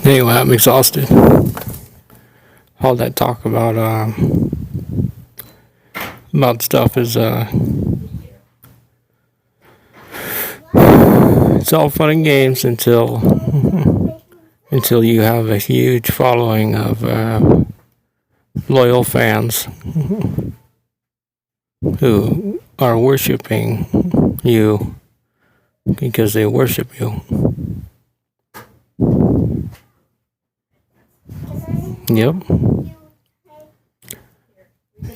Anyway, I'm exhausted. All that talk about stuff is it's all fun and games until you have a huge following of loyal fans who are worshiping you because they worship you. Yep.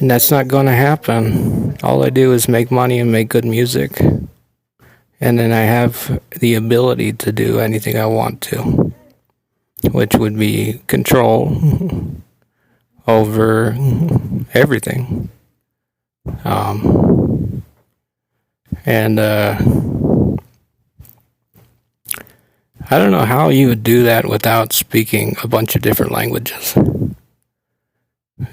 And that's not going to happen. All I do is make money and make good music. And then I have the ability to do anything I want to, which would be control over everything. And I don't know how you would do that without speaking a bunch of different languages.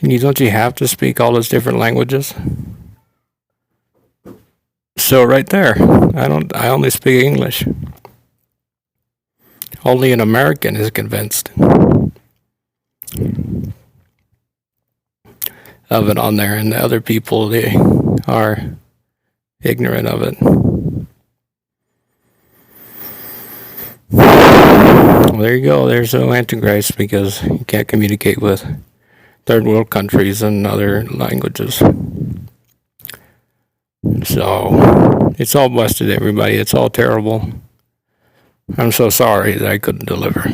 Don't you have to speak all those different languages? So right there, I only speak English. Only an American is convinced of it on there, and the other people, they are ignorant of it. Well, there you go. There's no Antichrist because you can't communicate with third world countries and other languages. So it's all busted, everybody. It's all terrible. I'm so sorry that I couldn't deliver.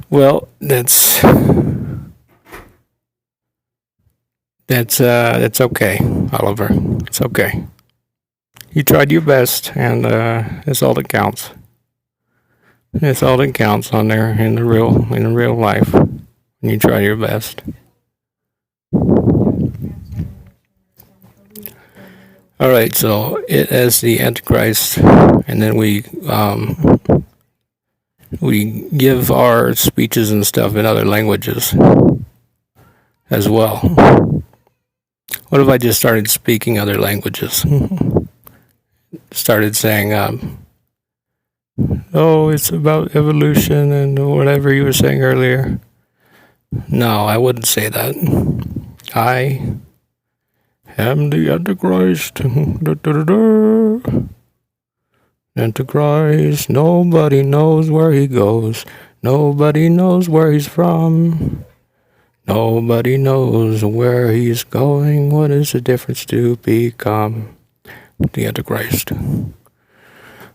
Well, that's okay, Oliver. It's okay. You tried your best, and that's all that counts. That's all that counts on there in the real life. When you try your best. All right, so it as the Antichrist, and then we give our speeches and stuff in other languages as well. What if I just started speaking other languages? Started saying, oh, it's about evolution and whatever you were saying earlier. No, I wouldn't say that. I am the Antichrist. Antichrist, nobody knows where he goes. Nobody knows where he's from. Nobody knows where he's going. What is the difference to become the Antichrist?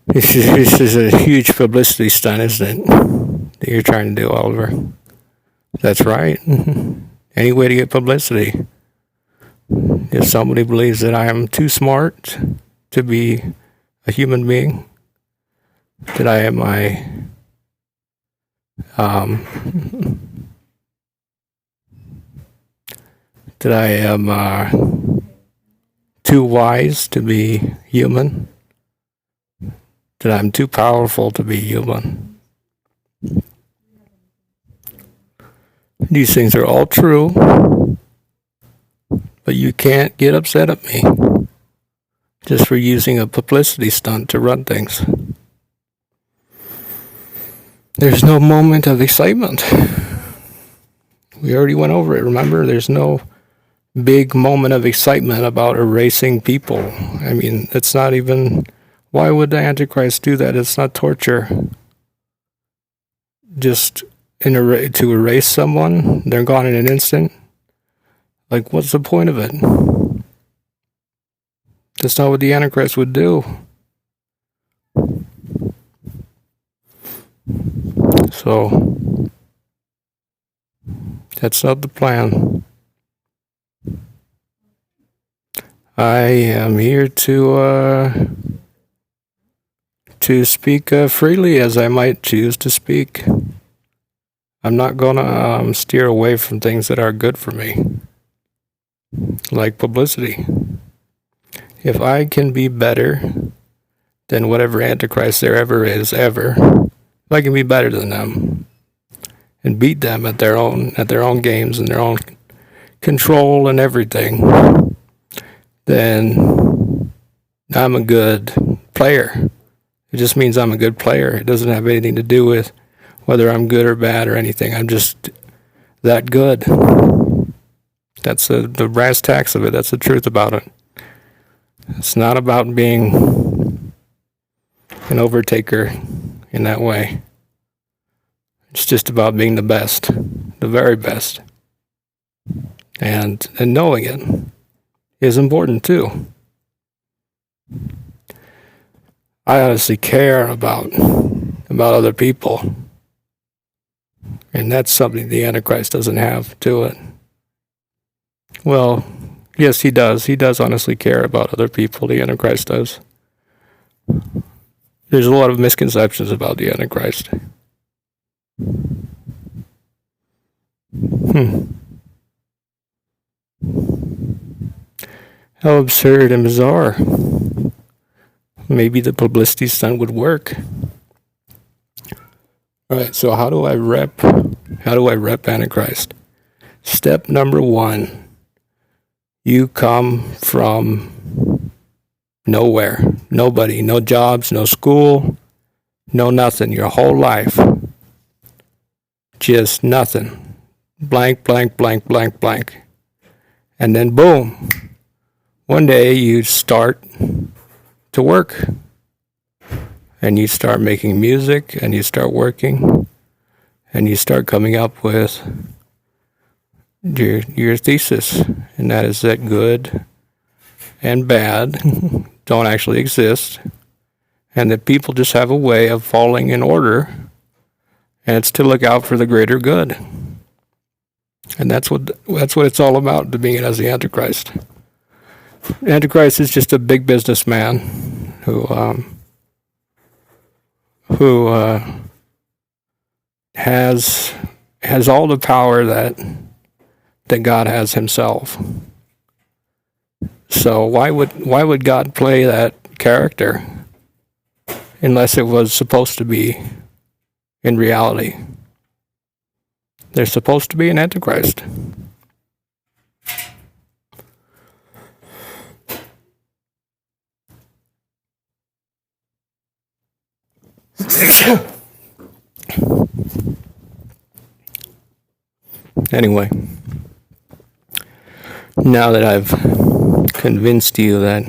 This is a huge publicity stunt, isn't it? That you're trying to do, Oliver. That's right. Any way to get publicity. If somebody believes that I am too smart to be a human being, that I am too wise to be human, that I'm too powerful to be human. These things are all true, but you can't get upset at me just for using a publicity stunt to run things. There's no moment of excitement. We already went over it, remember? There's no big moment of excitement about erasing people. I mean, it's not even... Why would the Antichrist do that? It's not torture. Just to erase someone, they're gone in an instant. Like, what's the point of it? That's not what the Antichrist would do. So, that's not the plan. I am here to speak freely as I might choose to speak. I'm not gonna steer away from things that are good for me, like publicity. If I can be better than whatever Antichrist there ever is, if I can be better than them and beat them at their own games and their own control and everything, then I'm a good player. It just means I'm a good player. It doesn't have anything to do with whether I'm good or bad or anything. I'm just that good. That's the brass tacks of it. That's the truth about it. It's not about being an overtaker in that way. It's just about being the best, the very best. And knowing it is important too. I honestly care about other people. And that's something the Antichrist doesn't have to it. Well, yes, he does. He does honestly care about other people. The Antichrist does. There's a lot of misconceptions about the Antichrist. How absurd and bizarre. Maybe the publicity stunt would work. All right, so how do I rep Antichrist? Step number 1. You come from nowhere. Nobody. No jobs, no school, no nothing. Your whole life. Just nothing. Blank, blank, blank, blank, blank. And then boom. One day you start to work. And you start making music, and you start working, and you start coming up with your thesis. And that is that good and bad don't actually exist, and that people just have a way of falling in order, and it's to look out for the greater good. And that's what it's all about, to being as the Antichrist. Antichrist is just a big businessman who has all the power that God has himself. So why would God play that character unless it was supposed to be in reality? There's supposed to be an Antichrist. Anyway, now that I've convinced you that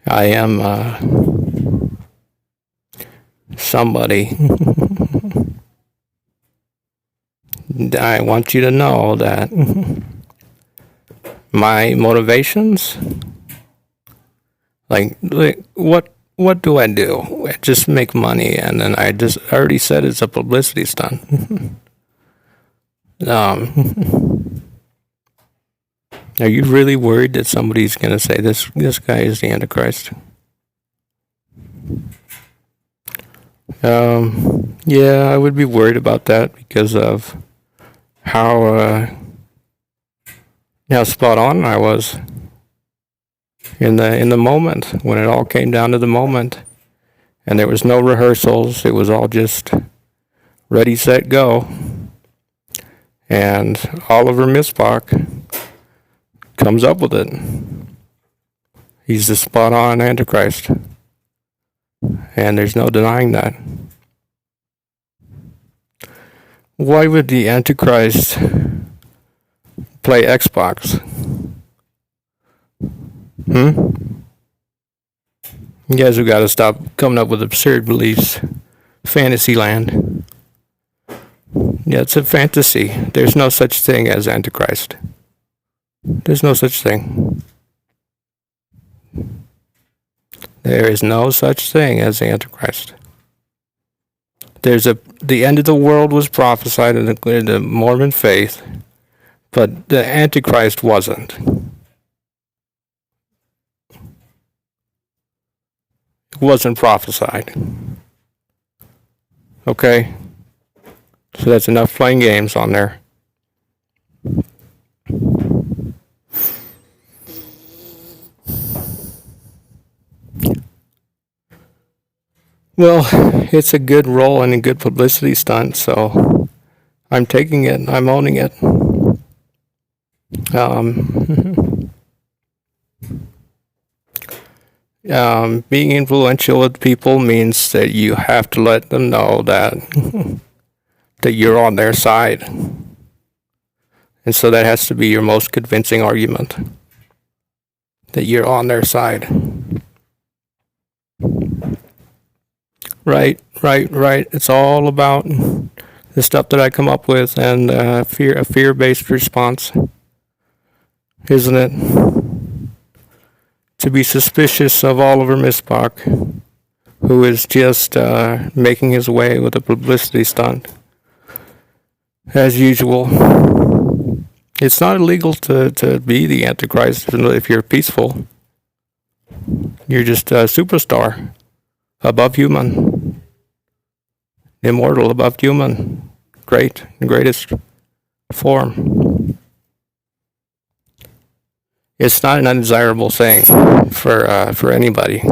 I am somebody, I want you to know that my motivations, like what do I do? I just make money, and then I already said it's a publicity stunt. Are you really worried that somebody's going to say this guy is the Antichrist? Yeah, I would be worried about that because of how spot on I was in the moment, when it all came down to the moment, and there was no rehearsals. It was all just ready, set, go. And Oliver Misbach comes up with it. He's the spot-on Antichrist. And there's no denying that. Why would the Antichrist play Xbox? You guys have got to stop coming up with absurd beliefs. Fantasyland. Yeah, it's a fantasy. There's no such thing as Antichrist. There's no such thing. There is no such thing as Antichrist. The end of the world was prophesied in the Mormon faith, but the Antichrist wasn't. It wasn't prophesied. Okay? So that's enough playing games on there. Well, it's a good role and a good publicity stunt, so I'm taking it. I'm owning it. Being influential with people means that you have to let them know that that you're on their side, and so that has to be your most convincing argument, that you're on their side. Right, right, right. It's all about the stuff that I come up with, and a fear-based response, isn't it? To be suspicious of Oliver Misbach, who is just making his way with a publicity stunt, as usual. It's not illegal to be the Antichrist if you're peaceful. You're just a superstar, above human, immortal, above human, great, greatest form. It's not an undesirable thing for anybody.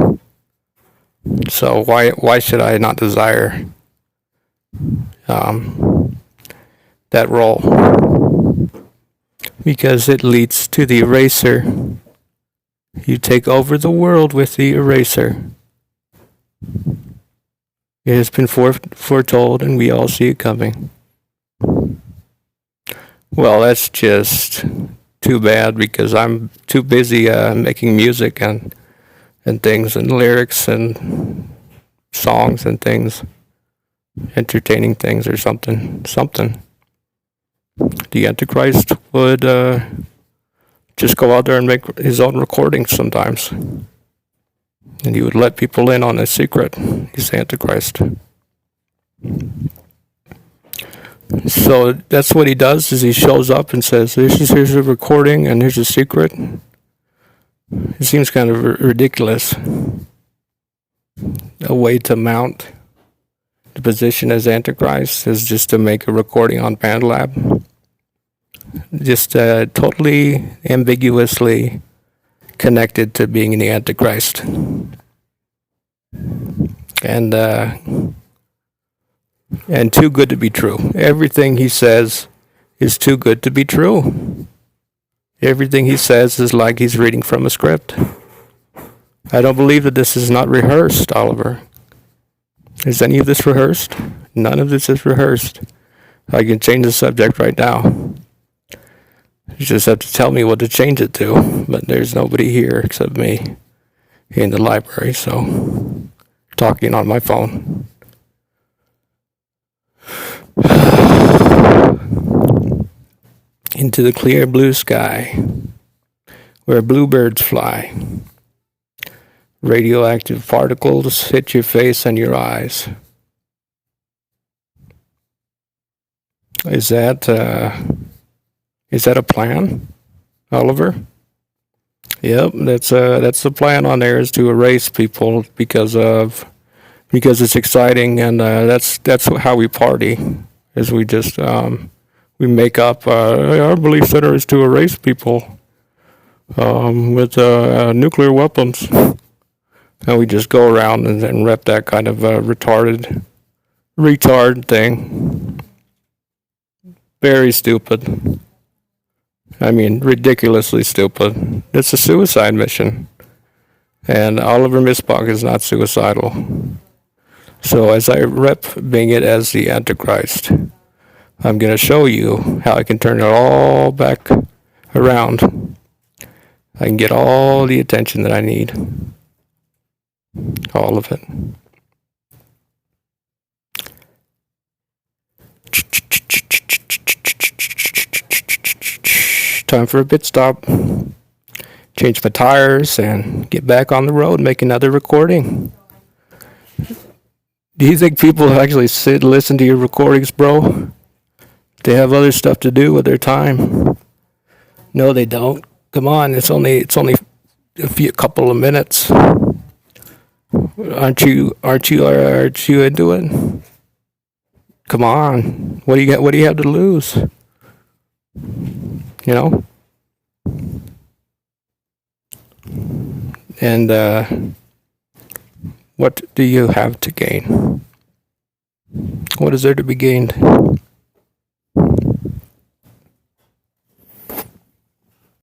So why should I not desire that role? Because it leads to the eraser. You take over the world with the eraser. It has been foretold, and we all see it coming. Well, that's just too bad, because I'm too busy making music and things, and lyrics and songs and things, entertaining things or something. The Antichrist would just go out there and make his own recordings sometimes, and he would let people in on his secret. He's Antichrist. So that's what he does, is he shows up and says, here's a recording and here's a secret. It seems kind of ridiculous. A way to mount the position as Antichrist is just to make a recording on BandLab. Just totally ambiguously connected to being the Antichrist. And too good to be true. Everything he says is too good to be true. Everything he says is like he's reading from a script. I don't believe that this is not rehearsed, Oliver. Is any of this rehearsed? None of this is rehearsed. I can change the subject right now. You just have to tell me what to change it to, but there's nobody here except me in the library, so talking on my phone. Into the clear blue sky, where bluebirds fly. Radioactive particles hit your face and your eyes. Is that a plan, Oliver? Yep, that's the plan on there, is to erase people because it's exciting, and that's how we party, is we just we make up our belief center is to erase people with nuclear weapons, and we just go around and rep that kind of retard thing. Very stupid. I mean, ridiculously stupid. It's a suicide mission, and Oliver Misbach is not suicidal. So as I rep being it as the Antichrist, I'm going to show you how I can turn it all back around. I can get all the attention that I need. All of it. Time for a pit stop. Change my tires and get back on the road, make another recording. Do you think people actually sit and listen to your recordings, bro? They have other stuff to do with their time. No, they don't. Come on, it's only a couple of minutes. Aren't you into it? Come on. What do you have to lose? You know? And what do you have to gain? What is there to be gained?